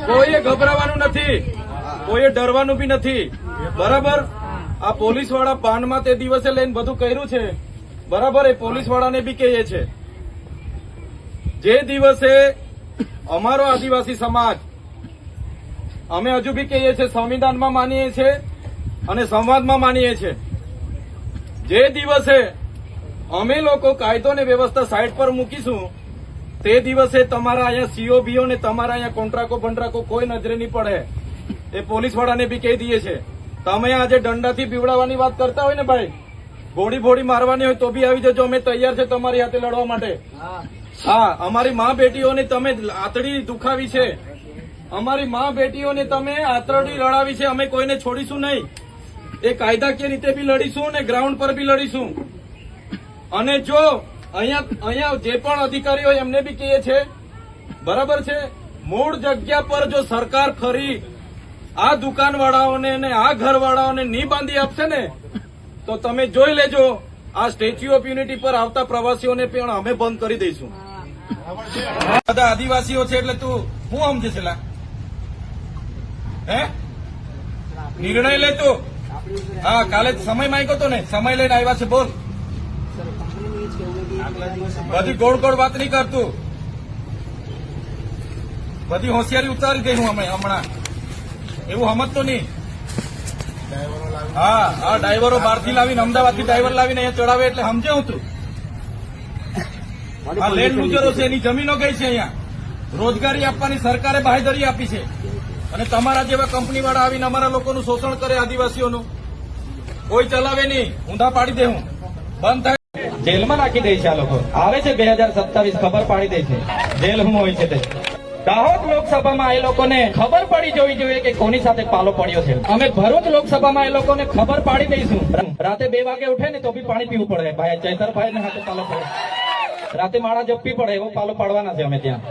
કોઈએ ગભરાવાનું નથી, કોઈએ ડરવાનું બી નથી. બરાબર, આ પોલીસ વાળા પાનમાં તે દિવસે લઈને બધું કર્યું છે. બરાબર, એ પોલીસ વાળાને બી કહીએ છે, જે દિવસે અમારો આદિવાસી સમાજ, અમે હજુ બી કહીએ છીએ, સંવિધાનમાં માનીએ છીએ અને સંવાદમાં માનીએ છીએ. જે દિવસે અમે લોકો કાયદો ને વ્યવસ્થા સાઈડ પર મૂકીશું, તે દિવસે તમારા અહીંયા સીઓબીઓ ને તમારા અહીંયા કોન્ટ્રાક્ટો બંટ્રાકો કોઈ નજરે નહીં પડે. એ પોલીસ વાળાને બી કહી દઈએ છે. તમે આજે દંડાથી પીવડાવવાની વાત કરતા હોય ને ભાઈ, ગોળી ભોળી મારવાની હોય તો બી આવી જજો, અમે તૈયાર છે તમારી હાથે લડવા માટે. હા, અમારી મા બેટીઓને તમે આતડી દુખાવી છે, અમારી મા બેટીઓને તમે આતરડી લડાવી છે. અમે કોઈને છોડીશું નહીં. એ કાયદાકીય રીતે બી લડીશું ને ગ્રાઉન્ડ પર બી લડીશું. અને જો અહીંયા જે પણ અધિકારીઓ એમને બી કહીએ છે, બરાબર છે, મૂળ જગ્યા પર જો સરકાર ફરી આ દુકાનવાળાઓને અને આ ઘરવાળાઓને નહીં બાંધી આપશે ને, તો તમે જોઈ લેજો, આ સ્ટેચ્યુ ઓફ યુનિટી પર આવતા પ્રવાસીઓને પણ અમે બંધ કરી દઈશું. બધા આદિવાસીઓ છે એટલે તું હું સમજે છે? હે, નિર્ણય લે તું. હા, કાલે સમય માંગ્યો તો ને, સમય લઈને આવ્યા છે, બોલ. બધી ગોળ ગોળ વાત નહીં કરતું, બધી હોશિયારી ઉતારી દઈ હું હમણાં. એવું સમજતો નહીં. હા, હા, ડ્રાઈવરો બહારથી લાવીને, અમદાવાદથી ડ્રાઈવર લાવીને અહીંયા ચડાવે એટલે સમજે હું તું. આ લેન્ડ લુઝરો છે, એની જમીનો ગઈ છે. અહીંયા રોજગારી આપવાની સરકારે બાંહેધરી આપી છે, અને તમારા જેવા કંપની વાળા આવીને અમારા લોકોનું શોષણ કરે, આદિવાસીઓનું. કોઈ ચલાવે નહીં, ઊંધા પાડી દે, હું બંધ થાય, જેલમાં નાખી દે છે. આ લોકો આવે છે 2027, ખબર પાડી દે છે જેલ હું હોય છે તે. દાહોદ લોકસભામાં એ લોકોને ખબર પડી જોવી જોઈએ કે કોની સાથે પાલો પડ્યો છે. અમે ભરૂચ લોકસભામાં એ લોકોને ખબર પાડી દઈશું. રાતે 2 વાગે ઉઠે ને તો બી પાણી પીવું પડે ભાઈ. ચૈતરભાઈ ને હાથે પાલો પડે, રાતે માળા જપવી પડે, એવો પાલો પાડવાના છે અમે ત્યાં.